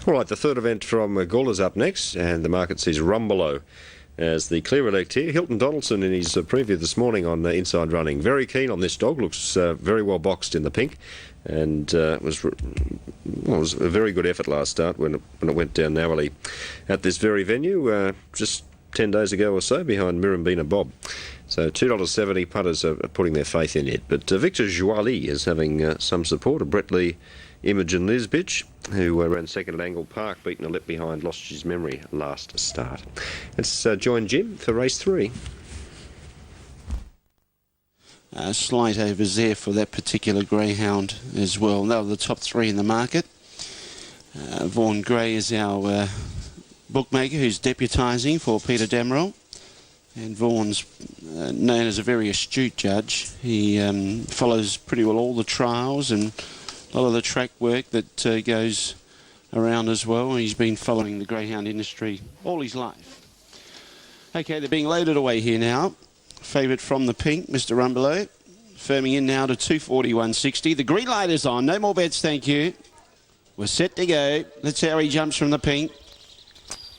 All right, the third event from Gawler's up next, and the market sees Rumbelow as the clear elect here. Hilton Donaldson in his preview this morning on Inside Running. Very keen on this dog. Looks very well boxed in the pink, and was a very good effort last start when it went down narrowly at this very venue just 10 days ago or so behind Mirambina Bob. So $2.70 punters are putting their faith in it. But Victor Joali is having some support. Brett Lee, Imogen Lisbich, who ran second at Angle Park, beaten a lip behind, lost his memory last start. Let's join Jim for race 3. Slight overs there for that particular greyhound as well. They were the top 3 in the market. Vaughan Gray is our bookmaker who's deputising for Peter Damerel. And Vaughan's known as a very astute judge. He follows pretty well all the trials and a lot of the track work that goes around as well. He's been following the greyhound industry all his life. Okay, they're being loaded away here now. Favourite from the pink, Mr. Rumbelow. Firming in now to 241.60. The green light is on. No more bets, thank you. We're set to go. Let's see how he jumps from the pink.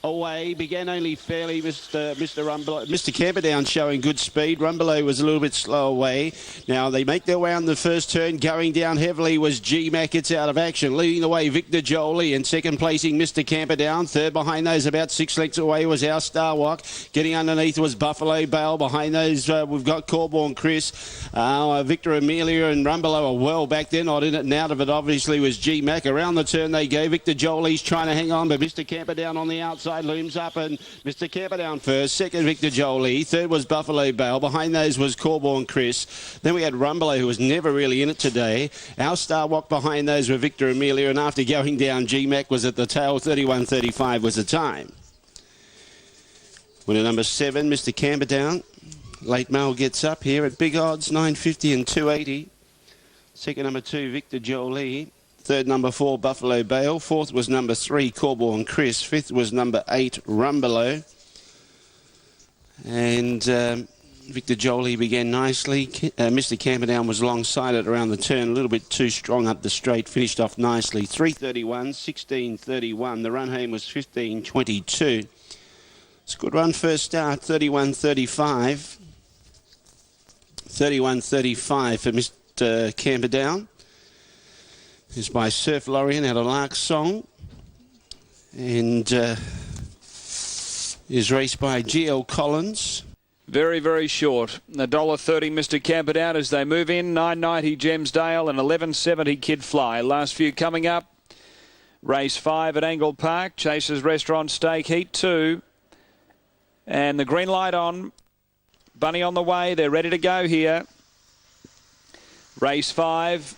Away, began only fairly, Mr. Rumbelow. Mr. Camperdown showing good speed. Rumbelow was a little bit slow away. Now they make their way on the first turn. Going down heavily was G-Mac. It's out of action. Leading the way, Victor Jolie. And second placing, Mr. Camperdown. Third behind those, about 6 lengths away, was our Star Walk. Getting underneath was Buffalo Bale. Behind those, we've got Corborn Chris. Victor Amelia and Rumbelow are well back there. Not in it and out of it, obviously, was G-Mac. Around the turn they go. Victor Jolie's trying to hang on, but Mr. Camperdown on the outside looms up, and Mr. Camperdown first, second Victor Jolie, third was Buffalo Bale, behind those was Corborn Chris, then we had Rumbelow, who was never really in it today. Our Star Walk behind those were Victor Amelia, and after going down, G-Mac was at the tail. 31.35 was the time. Winner number 7, Mr. Camperdown. Late Mail gets up here at big odds, 9.50 and 2.80. Second number 2, Victor Jolie. Third, number 4, Buffalo Bale. Fourth was number 3, Corborn Chris. Fifth was number 8, Rumbelow. And Victor Jolie began nicely. Mr. Camperdown was alongside it around the turn, a little bit too strong up the straight. Finished off nicely. 3.31, 16.31. The run home was 15.22. It's a good run first start, 31.35. 31.35 for Mr. Camperdown. Is by Surf Lorien out of Lark's Song, and is raced by G.L. Collins. Very, very short. $1.30 Mr. Camperdown as they move in. $9.90 Gemsdale and $11.70 Kid Fly. Last few coming up. Race 5 at Angle Park. Chasers Restaurant Steak Heat 2. And the green light on. Bunny on the way. They're ready to go here. Race 5.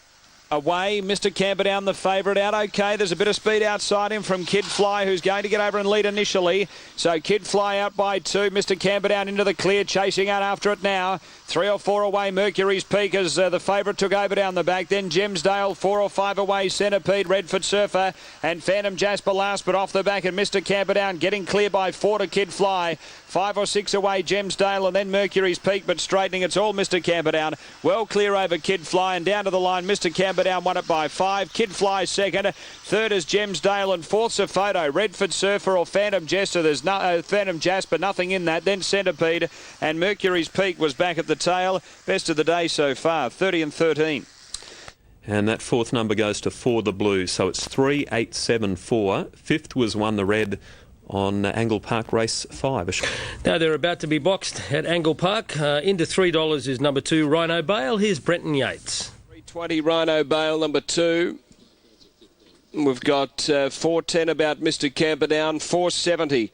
Away, Mr. Camperdown, the favourite, out okay. There's a bit of speed outside him from Kid Fly, who's going to get over and lead initially. So Kid Fly out by 2. Mr. Camperdown into the clear, chasing out after it now. 3 or 4 away, Mercury's Peak as the favourite took over down the back. Then Gemsdale, 4 or 5 away, Centipede, Redford Surfer, and Phantom Jasper last, but off the back. And Mr. Camperdown getting clear by 4 to Kid Fly. 5 or 6 away, Gemsdale, and then Mercury's Peak, but straightening. It's all Mr. Camperdown. Well clear over Kid Fly, and down to the line, Mr. Camperdown won it by 5. Kid Fly second. Third is Gemsdale, and fourth's a photo. Redford Surfer or Phantom Jasper. There's no Phantom Jasper, nothing in that. Then Centipede, and Mercury's Peak was back at the tail. Best of the day so far, 30 and 13. And that fourth number goes to 4 the blue, so it's 3, 8, 7, 4. Fifth was 1 the red on Angle Park race 5. Now they're about to be boxed at Angle Park. Into $3 is number 2, Rhino Bale. Here's Brenton Yates. 320 Rhino Bale, number 2. We've got 410 about Mr. Camperdown, 470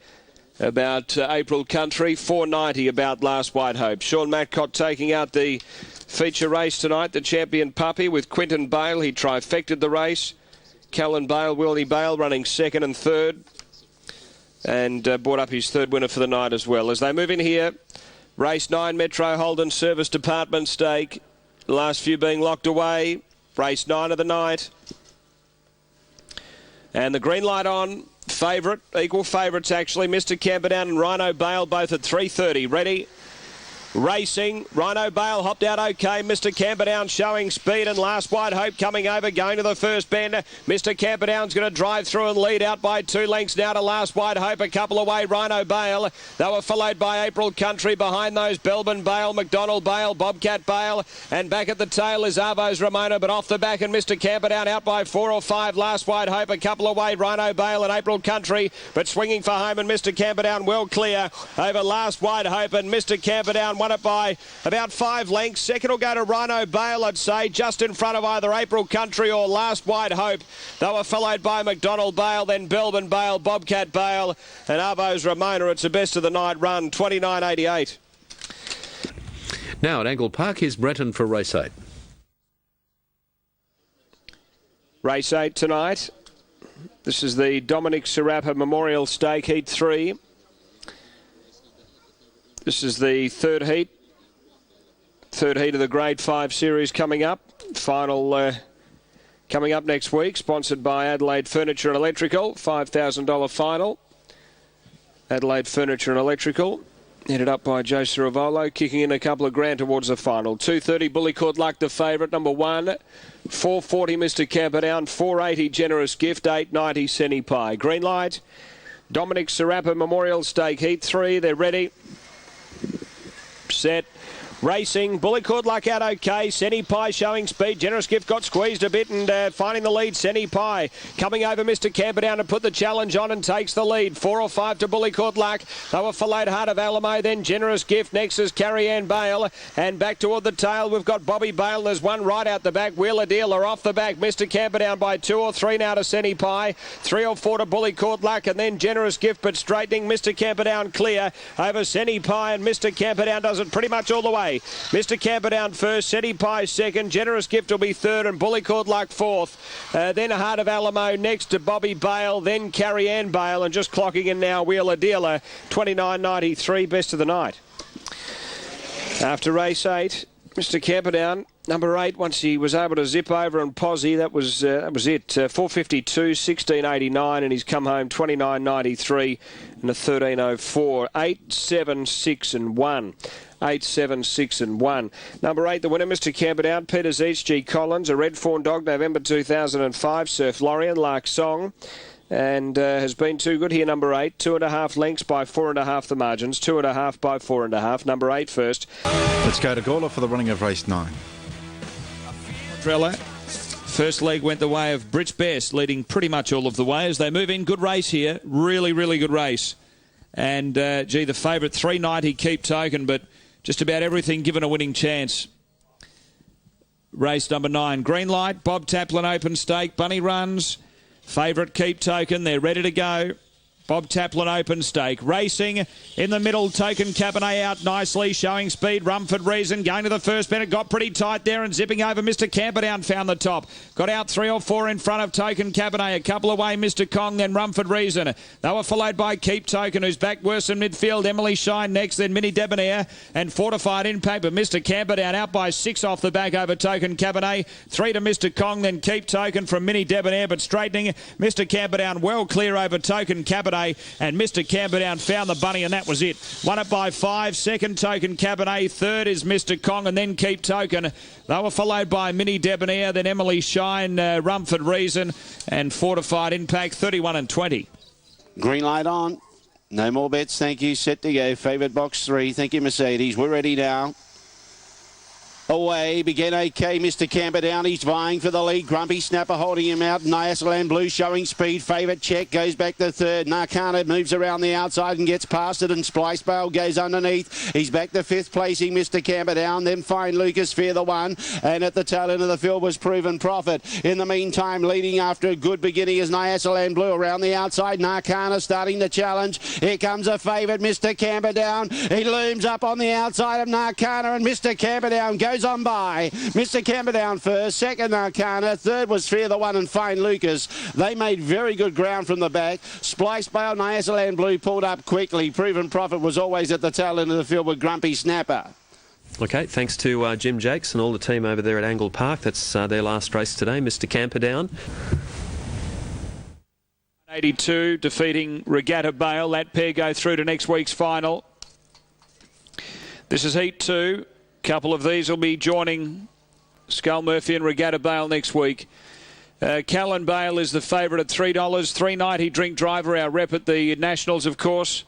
about April Country, 490 about Last White Hope. Sean Matcott taking out the feature race tonight, the champion puppy with Quinton Bale. He trifected the race. Callan Bale, Willie Bale running second and third, and brought up his third winner for the night as well. As they move in here, race 9, Metro Holden Service Department Stake. The last few being locked away. Race 9 of the night. And the green light on. Favourite, equal favourites actually. Mr. Camperdown and Rhino Bale both at 3.30. Ready? Racing, Rhino Bale hopped out okay. Mr. Camperdown showing speed, and Last White Hope coming over, going to the first bend. Mr. Camperdown's going to drive through and lead out by 2 lengths now to Last White Hope. A couple away, Rhino Bale. They were followed by April Country. Behind those, Belbin Bale, McDonald Bale, Bobcat Bale. And back at the tail is Arvo's Ramona, but off the back and Mr. Camperdown out by 4 or 5. Last White Hope, a couple away, Rhino Bale and April Country. But swinging for home, and Mr. Camperdown well clear over Last White Hope. And Mr. Camperdown won it by about 5 lengths. Second will go to Rhino Bale, I'd say, just in front of either April Country or Last White Hope. They were followed by McDonald Bale, then Belbin Bale, Bobcat Bale, and Arvo's Ramona. It's the best of the night run, 29.88. Now at Angle Park, here's Brenton for race 8. Race 8 tonight. This is the Dominic Serapa Memorial Stake, Heat 3. This is the third heat of the Grade 5 series coming up. Final coming up next week, sponsored by Adelaide Furniture and Electrical. $5,000 final. Adelaide Furniture and Electrical, headed up by Joe Ciravolo, kicking in a couple of grand towards the final. 2.30 Bully Court Luck, the favourite, number 1. 4.40 Mr. Camperdown, 4.80 Generous Gift, 8.90 Senny Pie. Green light, Dominic Serapa Memorial Stake, Heat 3, they're ready. Set. Racing, Bully Court Luck out okay. Senny Pie showing speed. Generous Gift got squeezed a bit and finding the lead. Senny Pie coming over Mr. Camperdown to put the challenge on and takes the lead. 4 or 5 to Bully Court Luck. They were followed Heart of Alamo, then Generous Gift. Next is Carrie Ann Bale. And back toward the tail, we've got Bobby Bale. There's one right out the back. Wheeler Dealer off the back. Mr. Camperdown by 2 or 3 now to Senny Pie. 3 or 4 to Bully Court Luck. And then Generous Gift, but straightening Mr. Camperdown clear over Senny Pie. And Mr. Camperdown does it pretty much all the way. Mr. Camperdown first, Senny Pie second, Generous Gift will be third, and Bully Court Luck fourth. Then Heart of Alamo next to Bobby Bale, then Carrie Ann Bale, and just clocking in now Wheeler Dealer, 29.93, best of the night. After race 8, Mr. Camperdown, number 8, once he was able to zip over and posse, that was it. 4.52, 16.89, and he's come home 29.93 and a 13.04. 8, 7, 6 and 1. 8, 7, 6 and 1. Number 8, the winner, Mr. Camperdown, Peter Zeitz, G. Collins, a red Fawn Dog, November 2005, Surf Lorien, Lark Song, and has been too good here, number 8. 2.5 lengths by 4.5 the margins, 2.5 by 4.5. Number 8 first. Let's go to Gawler for the running of race 9. Drella. First leg went the way of Brits Best, leading pretty much all of the way as they move in. Good race here. Really, really good race. And, the favourite, 3.90 Keep Token, but just about everything given a winning chance. Race number 9. Green light, Bob Taplin Open Stake, Bunny Runs. Favourite Keep Token, they're ready to go. Bob Taplin Open Stake. Racing in the middle, Token Cabernet out nicely, showing speed. Rumford Reason going to the first bend. It got pretty tight there and zipping over. Mr. Camperdown found the top. Got out 3 or 4 in front of Token Cabernet. A couple away, Mr. Kong, then Rumford Reason. They were followed by Keep Token, who's back worse in midfield. Emily Shine next, then Mini Debonair and Fortified Impact. But Mr. Camperdown out by 6 off the back over Token Cabernet. 3 to Mr. Kong, then Keep Token from Mini Debonair, but straightening. Mr. Camperdown well clear over Token Cabernet. And Mr. Camperdown found the bunny, and that was it. Won it by 5. Second, Token Cabernet. Third is Mr. Kong, and then Keep Token. They were followed by Mini Debonair, then Emily Shine, Rumford Reason, and Fortified Impact, 31 and 20. Green light on. No more bets, thank you. Set to go. Favourite box 3. Thank you, Mercedes. We're ready now. Away, began okay, Mr. Camperdown, he's vying for the lead. Grumpy Snapper holding him out. Nyasaland Blue showing speed. Favourite Check goes back to third. Narcana moves around the outside and gets past it, and Splice Bale goes underneath. He's back to 5th placing, Mr. Camperdown. Then Fine Lucas Fear the one, and at the tail end of the field was Proven Profit. In the meantime, leading after a good beginning is Nyasaland Blue around the outside. Narcana starting the challenge. Here comes a favourite, Mr. Camperdown. He looms up on the outside of Narcana, and Mr. Camperdown goes on by. Mr. Camperdown first, second Arcana, third was Fear the One and Fine Lucas. They made very good ground from the back. Splice Bale, Nyasaland Blue pulled up quickly. Proven Profit was always at the tail end of the field with Grumpy Snapper. Okay, thanks to Jim Jakes and all the team over there at Angle Park. That's their last race today, Mr. Camperdown. 82 defeating Regatta Bale. That pair go through to next week's final. This is Heat 2. A couple of these will be joining Skull Murphy and Regatta Bale next week. Callan Bale is the favourite at $3. $3.90 Drink Driver, our rep at the Nationals, of course.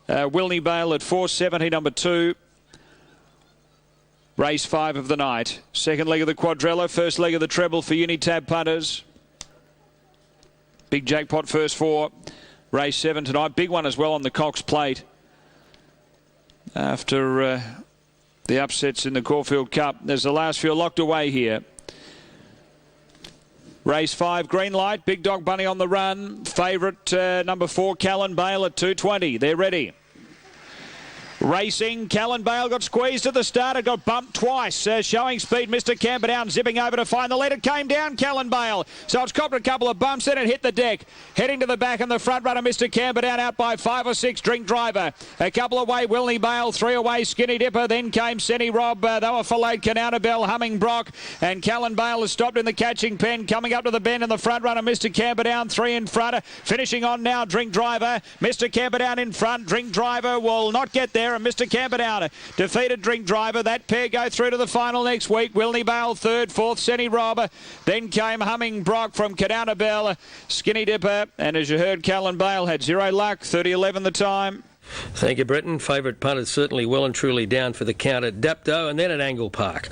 Wilney Bale at $4.70, number 2. Race 5 of the night. Second leg of the quadrella, first leg of the treble for Unitab punters. Big jackpot first 4. Race 7 tonight. Big one as well on the Cox Plate. After the upsets in the Caulfield Cup. There's the last few locked away here. Race 5, green light. Big Dog Bunny on the run. Favourite number 4, Callan Bale at $2.20. They're ready. Racing, Callan Bale got squeezed at the start. It got bumped twice. Showing speed, Mr. Camperdown zipping over to find the lead. It came down, Callan Bale. So it's copped a couple of bumps, then it hit the deck. Heading to the back, and the front runner, Mr. Camperdown, out by 5 or 6. Drink Driver. A couple away, Wilney Bale. 3 away, Skinny Dipper. Then came Senny Rob. They were followed, Cananabel, Humming Brock. And Callan Bale has stopped in the catching pen. Coming up to the bend, and the front runner, Mr. Camperdown. 3 in front. Finishing on now, Drink Driver. Mr. Camperdown in front. Drink Driver will not get there, and Mr. Camperdown defeated Drink Driver. That pair go through to the final next week. Wilney Bale third, fourth Senny Rob. Then came Humming Brock from Cananabel, Skinny Dipper, and as you heard, Callan Bale had 0 luck. 30-11 the time. Thank you, Bretton. Favourite punters certainly well and truly down for the count at Dapto and then at Angle Park.